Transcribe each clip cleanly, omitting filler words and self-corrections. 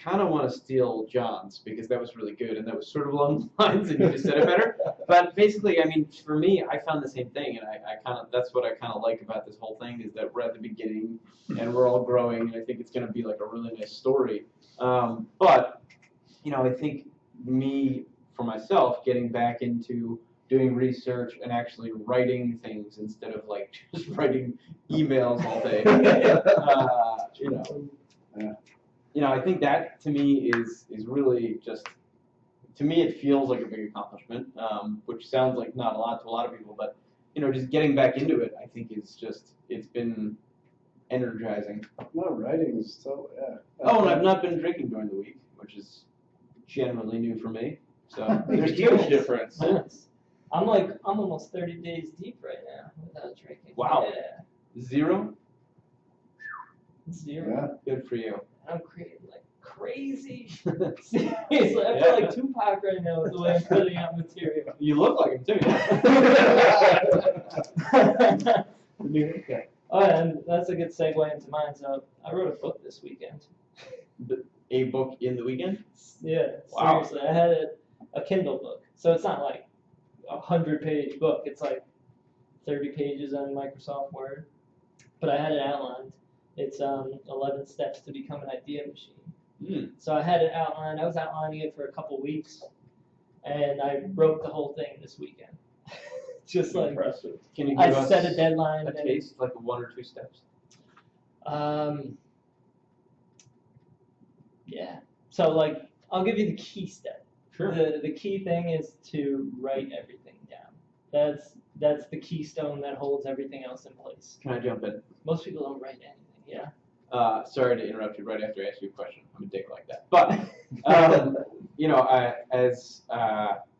kind of want to steal John's because that was really good and that was sort of along the lines and you just said it better. But basically, I mean, for me, I found the same thing, and I kind of that's what I kind of like about this whole thing is that we're at the beginning and we're all growing, and I think it's going to be like a really nice story. But you know, I think for myself, getting back into doing research and actually writing things instead of like just writing emails all day. You know, I think that to me is really just, to me it feels like a big accomplishment, which sounds like not a lot to a lot of people, but you know, just getting back into it, I think it's been energizing. No, writing is so, yeah. Oh, and I've not been drinking during the week, which is generally new for me. So There's a huge difference. Nice. I'm almost 30 days deep right now without drinking. Wow. Yeah. Zero? Zero. Yeah. Good for you. I'm creating like crazy. Seriously, I feel like Tupac right now with the way I'm putting out material. You look like him too. Okay. Oh, and that's a good segue into mine. So I wrote a book this weekend. A book in the weekend? Yeah, wow. Seriously. I had a Kindle book. So it's not like a 100-page book. It's like 30 pages on Microsoft Word. But I had it outlined. It's 11 steps to become an idea machine. So I had it outlined. I was outlining it for a couple weeks, and I wrote the whole thing this weekend. Just like impressive. Can you give us set a deadline. A taste, like 1 or 2 steps? Yeah. So like, I'll give you the key step. Sure. The key thing is to write everything down. That's the keystone that holds everything else in place. Can I jump in? Most people don't write anything. Yeah. Sorry to interrupt you right after I ask you a question. I'm a dick like that. But, you know, as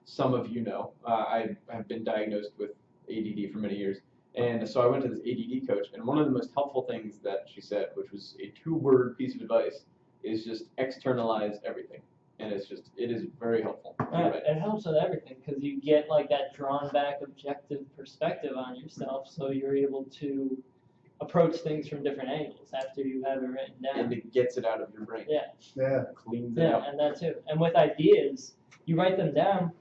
some of you know, I have been diagnosed with ADD for many years. And so I went to this ADD coach, and one of the most helpful things that she said, which was a 2-word piece of advice, is just externalize everything. And it is very helpful. It helps with everything because you get like that drawn back objective perspective on yourself, so you're able to approach things from different angles after you have it written down. And it gets it out of your brain. Yeah. Cleans it out. Yeah, and that too. And with ideas, you write them down,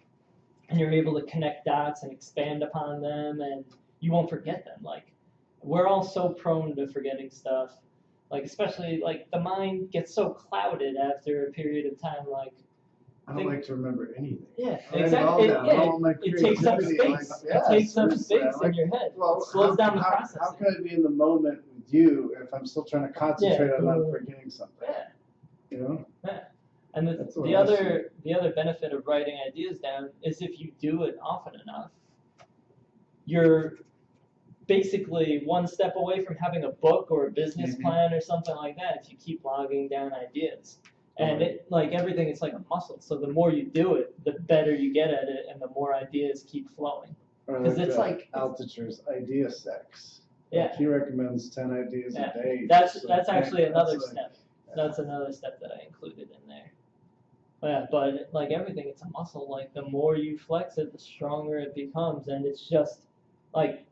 and you're able to connect dots and expand upon them, and you won't forget them. Like, we're all so prone to forgetting stuff. Like, especially, like, the mind gets so clouded after a period of time, like... I don't like to remember anything. Yeah, exactly. It takes up space. It takes up space in your head. Well, it slows down the process. How can I be in the moment with you if I'm still trying to concentrate on not forgetting something? Yeah. You know? Yeah. And the other benefit of writing ideas down is if you do it often enough, you're basically one step away from having a book or a business plan or something like that if you keep logging down ideas. And it, like everything, it's like a muscle. So the more you do it, the better you get at it, and the more ideas keep flowing. Because it's like Altucher's idea stacks. Yeah. Like he recommends 10 ideas a day. That's actually another step. That's another step that I included in there. Yeah, but like everything, it's a muscle. Like the more you flex it, the stronger it becomes, and it's just like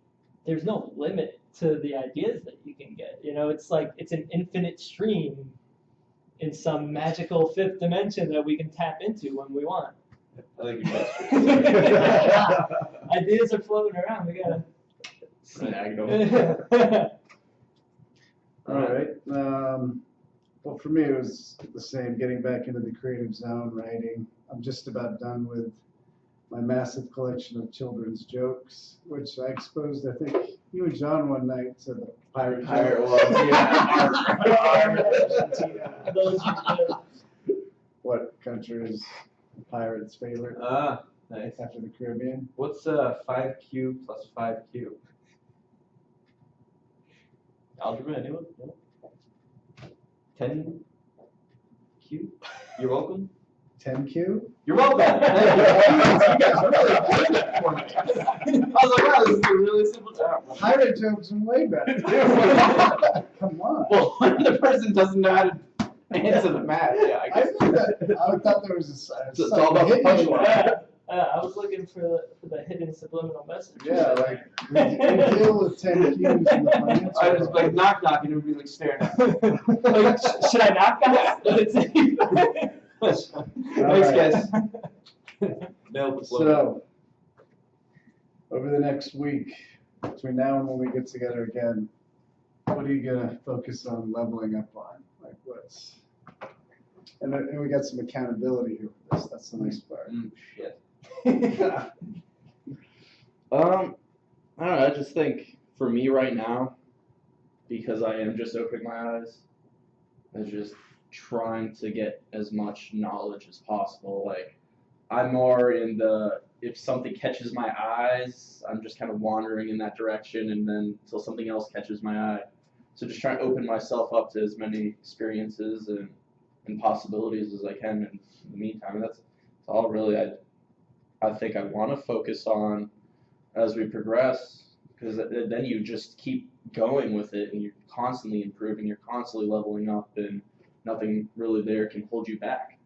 there's no limit to the ideas that you can get. You know, it's like it's an infinite stream in some magical 5th dimension that we can tap into when we want. I like your Ideas are floating around. We gotta snag them. All right. Well, for me, it was the same, getting back into the creative zone, writing. I'm just about done with my massive collection of children's jokes, which I exposed, I think, you and John one night to the pirate What country is a pirate's favorite? Nice. After the Caribbean. What's 5Q plus 5Q? Algebra, anyone? No? 10Q? You're welcome. 10Q? You're welcome. You guys are really good at it for me. I was like, wow, this is a really simple job. Pirate jokes are way better. Come on. Well, when the person doesn't know how to answer the math, yeah, I guess. I thought there was a it's all about the punchline. I was looking for the hidden subliminal message. Yeah, like we deal with 10 cues in the financial. I was like knock knock and everybody like staring at me. Like, should I knock, guys? Thanks, guys. Nailed the flow. So, over the next week, between now and when we get together again, what are you gonna focus on leveling up on? Like what's, and we got some accountability here for this. That's the nice part. Shit. I don't know, I just think for me right now, because I am just opening my eyes, is just trying to get as much knowledge as possible. Like, I'm more in the, if something catches my eyes, I'm just kind of wandering in that direction, and then until something else catches my eye. So just trying to open myself up to as many experiences and possibilities as I can in the meantime. And that's all really I think I want to focus on as we progress, because then you just keep going with it, and you're constantly improving, you're constantly leveling up, and nothing really there can hold you back.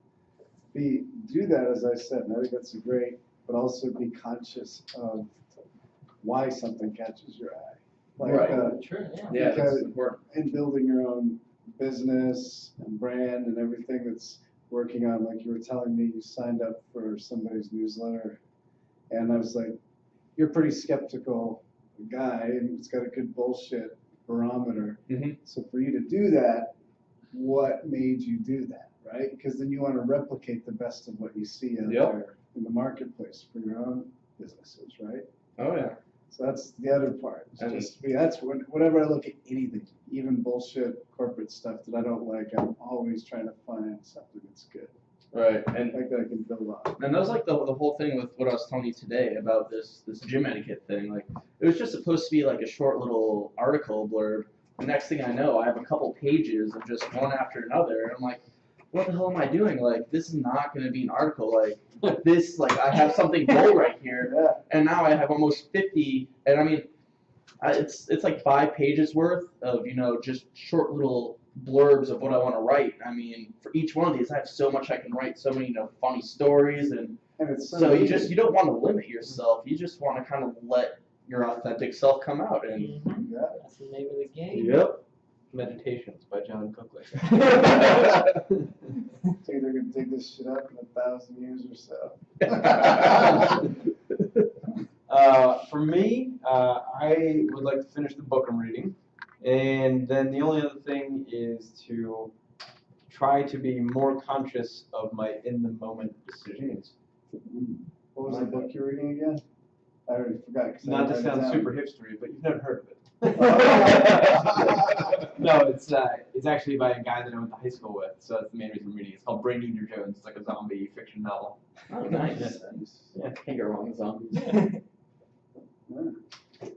Do that, as I said, and I think that's great, but also be conscious of why something catches your eye. Like, Right. Sure, yeah. Yeah, that's Because- important. in building your own business and brand and everything that's working on, like you were telling me, you signed up for somebody's newsletter, and I was like, you're a pretty skeptical guy, and it's got a good bullshit barometer. Mhm. So for you to do that, what made you do that, right? Because then you want to replicate the best of what you see out Yep. there in the marketplace for your own businesses, right? Oh yeah. So that's the other part. It's And- just that's whenever I look at anything, even bullshit corporate stuff that I don't like, I'm always trying to find something that's good, Right. And like that I can build on. that was like the whole thing with what I was telling you today about this gym etiquette thing. Like, it was just supposed to be like a short little article blurb. The next thing I know, I have a couple pages of just one after another. And I'm like, what the hell am I doing? Like, this is not going to be an article. Like, this, like, I have something goal right here. Yeah. And now I have almost 50. And I mean, it's like 5 pages worth of, just short little blurbs of what I want to write. I mean, for each one of these, I have so much I can write, so many, funny stories. And And it's so you easy. don't want to limit yourself. You just want to kind of let your authentic self come out. And Mhm. Yeah. That's the name of the game. yep. Meditations by John Cookly. So they're gonna dig this shit up in 1,000 years or so. For me, I would like to finish the book I'm reading, and then the only other thing is to try to be more conscious of my in-the-moment decisions. What was the book you're reading again? I already forgot. 'Cause I Not to wrote it sound down. super hipstery, but you've never heard of it. No, it's actually by a guy that I went to high school with, so that's the main reason I'm reading it. It's called Brain Eater Jones. It's like a zombie fiction novel. Oh, nice. Yeah. Can't go wrong with zombies. Yeah.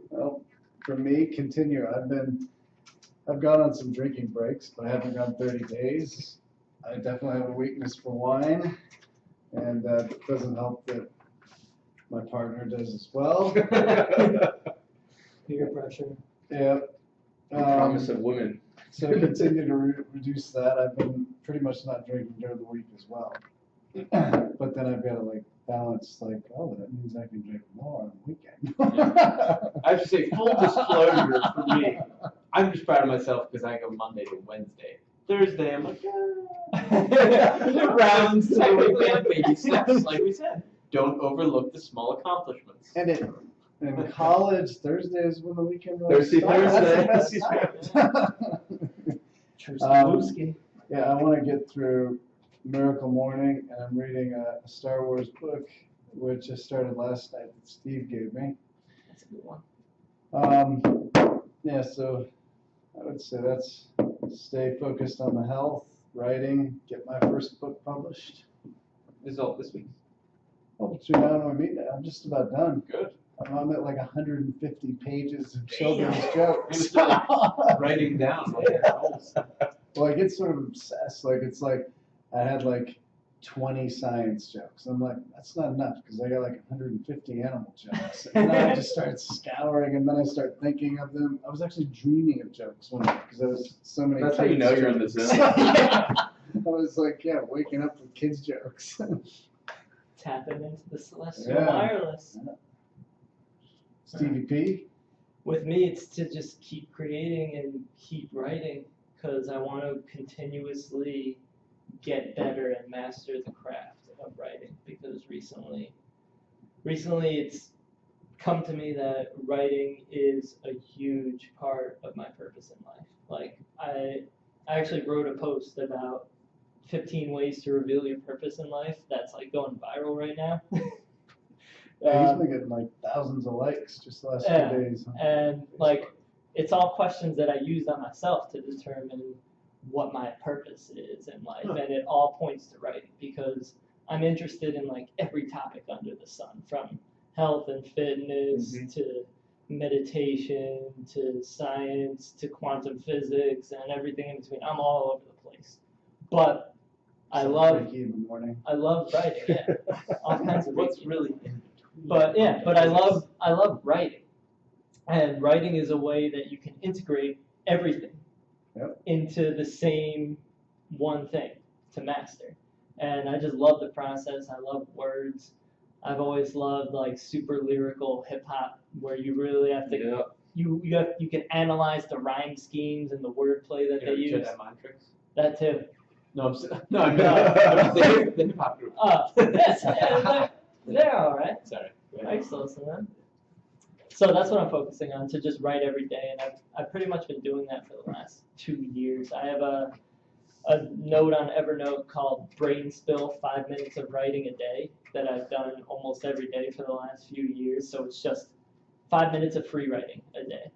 Well, for me, continue. I've gone on some drinking breaks, but I haven't gone 30 days. I definitely have a weakness for wine, and it doesn't help that my partner does as well. Peer pressure. Yeah. Promise of women. So continue to reduce that. I've been pretty much not drinking during the week as well. But then I've got to balance that means I can drink more on the weekend. I have to say, full disclosure for me, I'm just proud of myself because I go Monday to Wednesday. Thursday, I'm like, rounds to the weekend, baby steps, like we said. Don't overlook the small accomplishments. And in college, Thursday is when the weekend really Thursday, starts. That's the Thursday. best time. Trustowski. Yeah, I want to get through Miracle Morning, and I'm reading a Star Wars book, which I started last night that Steve gave me. That's a good one. Yeah, so I would say that's stay focused on the health, writing, get my first book published. This is all this week. Oh, between now and when we meet, I'm just about done. Good. I'm at 150 pages of children's jokes. Writing down all your goals. Well, I get sort of obsessed. It's like I had 20 science jokes. I'm like, that's not enough because I got 150 animal jokes. And then I just start scouring, and then I start thinking of them. I was actually dreaming of jokes one night because there was so many. That's how you know you're in the kids zone. jokes. I was waking up with kids jokes. tapping into the celestial Yeah. wireless. Stevie P? With me, it's to just keep creating and keep writing, because I want to continuously get better and master the craft of writing. Because recently it's come to me that writing is a huge part of my purpose in life. Like, I actually wrote a post about 15 ways to reveal your purpose in life that's like going viral right now. Yeah, he's been getting like thousands of likes just the last Yeah. 2 days. Huh? And like, it's all questions that I used on myself to determine what my purpose is in life, and it all points to writing, because I'm interested in like every topic under the sun, from health and fitness to meditation to science to quantum physics and everything in between. I'm all over the place, but I love Freaky in the morning. writing. Yeah, all kinds of What's reading. really in between? But yeah, but I love writing, and writing is a way that you can integrate everything into the same one thing to master. And I just love the process. I love words. I've always loved like super lyrical hip hop, where you really have to you can analyze the rhyme schemes and the wordplay that they use. Jedi mind tricks? That too. No, I'm the hip hop group. Yes, yeah, they're all right. Sorry. I still listen to them. So that's what I'm focusing on, to just write every day, and I've pretty much been doing that for the last 2 years. I have a note on Evernote called Brain Spill, 5 minutes of writing a day, that I've done almost every day for the last few years. So it's just 5 minutes of free writing a day.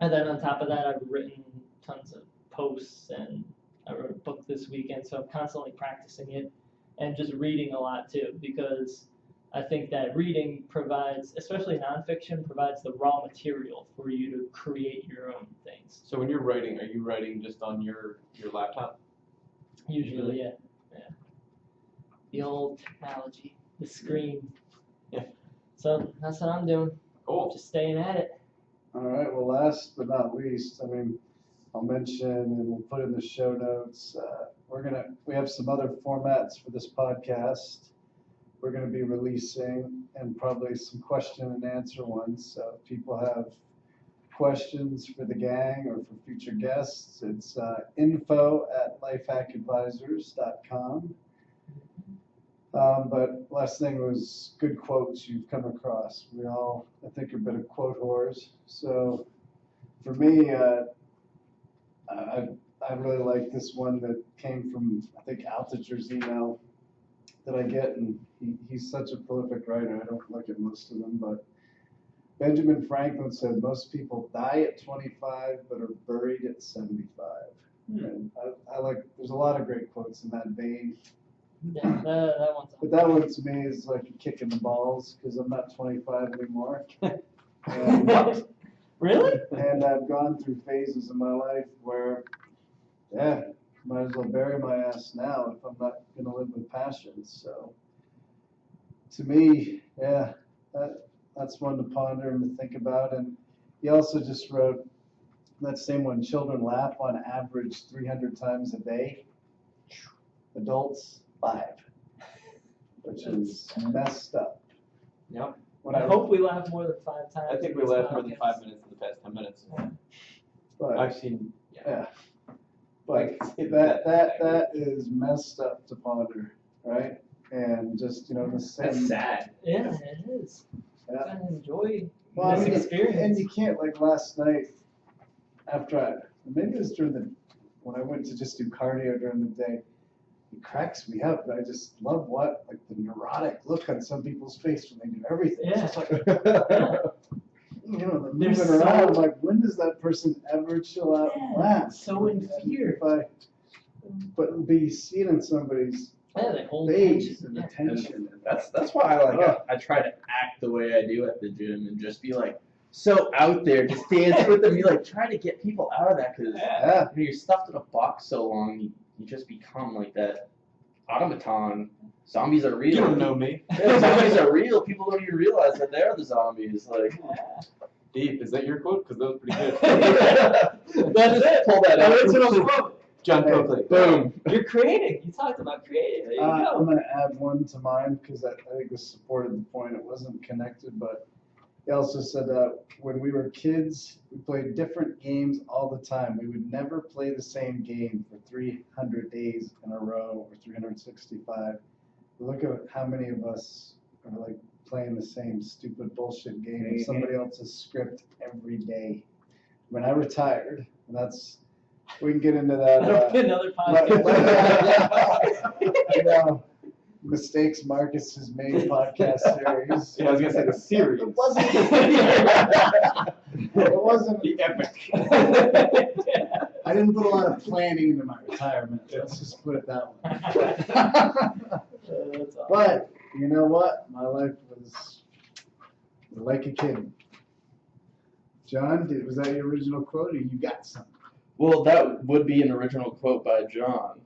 And then on top of that, I've written tons of posts, and I wrote a book this weekend, so I'm constantly practicing it and just reading a lot too, because I think that reading provides, especially nonfiction, provides the raw material for you to create your own things. So when you're writing, are you writing just on your laptop? Usually, yeah. The old technology, the screen. Yeah. So that's what I'm doing. Cool. Just staying at it. All right, well, last but not least, I mean, I'll mention, and we'll put in the show notes, we have some other formats for this podcast. We're going to be releasing, and probably some question and answer ones. So if people have questions for the gang or for future guests, it's info@lifehackadvisors.com. But last thing was good quotes you've come across. We all, I think, are a bit of quote whores. So for me, I really like this one that came from, I think, Altucher's email that I get, and he's such a prolific writer. I don't look at most of them, but Benjamin Franklin said most people die at 25 but are buried at 75. And I like, there's a lot of great quotes in that vein. Yeah, that one's But that one to me is like a kick in the balls, because I'm not 25 anymore. And, Really? and I've gone through phases in my life where, might as well bury my ass now if I'm not going to live with passion. So to me, that's one to ponder and to think about. And he also just wrote that same one, children laugh on average 300 times a day. Adults, 5, which is messed up. Yep. I hope we laugh more than 5 times. I think we laughed more than 5 minutes in the past 10 minutes. But, I've seen. But that is messed up to ponder, right? And just, the same. That's sad. Yeah, it is. Yeah. Gotta enjoy Well, this I mean, experience. and you can't, like last night, maybe it was when I went to just do cardio during the day, it cracks me up. I just love the neurotic look on some people's face when they do everything. Yeah. It's just like, they're They're moving so- around. I'm like, when does that person ever chill out and laugh? So in fear. But be seen in somebody's Yeah, they hold face tension. and the Yeah. tension. That's why I try to act the way I do at the gym and just be like so out there, just dance with them. You like try to get people out of that, because Yeah. you're stuffed in a box so long, you just become like that automaton. Zombies are real. You don't know me. Yeah, zombies are real. People don't even realize that they're the zombies. Like, Deep. Is that your quote? Because that was pretty good. That is it. Pull that out. Original quote. John Hey, Coakley. Boom. You're creating. You talked about creating. There you I'm go. going to add one to mine because I think this supported the point. It wasn't connected, but he also said that when we were kids, we played different games all the time. We would never play the same game for 300 days in a row or 365. Look at how many of us are like playing the same stupid bullshit game with somebody else's script every day. When I retired, and that's, we can get into that. That'll be another podcast. You know, mistakes Marcus has made podcast series. Yeah, I was gonna say the series. It wasn't. It wasn't. The epic. I didn't put a lot of planning into my retirement. Let's just put it that way. That's awesome. But you know what? My life was like a kid. John, was that your original quote, or you got something? Well, that would be an original quote by John,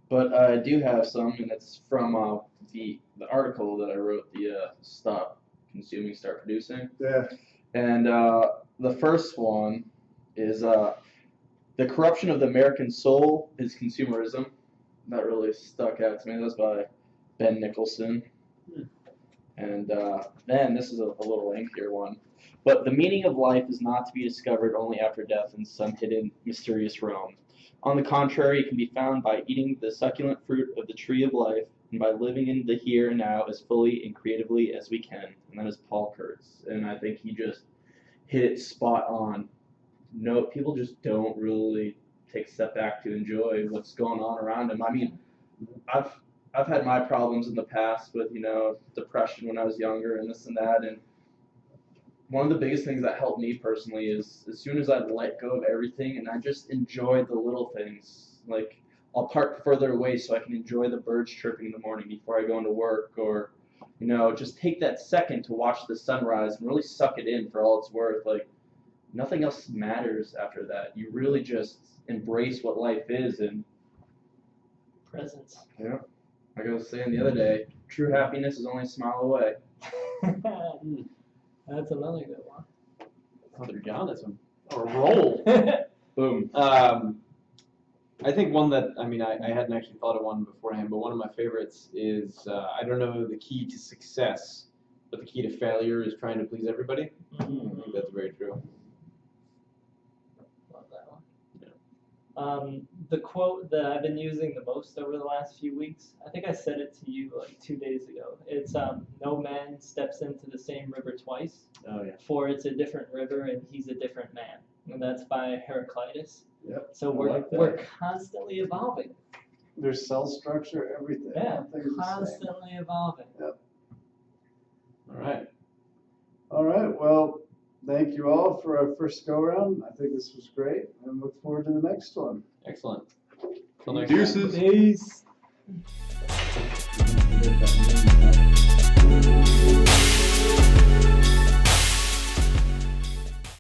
but I do have some, and it's from the article that I wrote, the Stop Consuming, Start Producing. Yeah. And the first one is the corruption of the American soul is consumerism. That really stuck out to me. That was by Ben Nicholson. And then this is a little lengthier one. But the meaning of life is not to be discovered only after death in some hidden, mysterious realm. On the contrary, it can be found by eating the succulent fruit of the tree of life and by living in the here and now as fully and creatively as we can. And that is Paul Kurtz. And I think he just hit it spot on. No, people just don't really take a step back to enjoy what's going on around them. I mean, I've had my problems in the past with, you know, depression when I was younger and this and that, and one of the biggest things that helped me personally is as soon as I let go of everything and I just enjoy the little things, like I'll park further away so I can enjoy the birds chirping in the morning before I go into work, or, you know, just take that second to watch the sunrise and really suck it in for all it's worth. Like, nothing else matters after that. You really just embrace what life is. And Presence. yeah, like I was saying the other day, true happiness is only a smile away. That's another good one. Father John is on a roll. Boom. I think one that, I mean, I hadn't actually thought of one beforehand, but one of my favorites is, I don't know the key to success, but the key to failure is trying to please everybody. I think that's very true. Love that one. The quote that I've been using the most over the last few weeks, I think I said it to you like 2 days ago. It's no man steps into the same river twice, Oh, yeah. for it's a different river and he's a different man. And that's by Heraclitus. Yep. So I we're like that. we're constantly evolving. There's cell structure, everything. Yeah, Nothing's the same. constantly evolving. All right. All right. Well, thank you all for our first go around. I think this was great, and look forward to the next one. Excellent. Till next Deuces. time. Peace.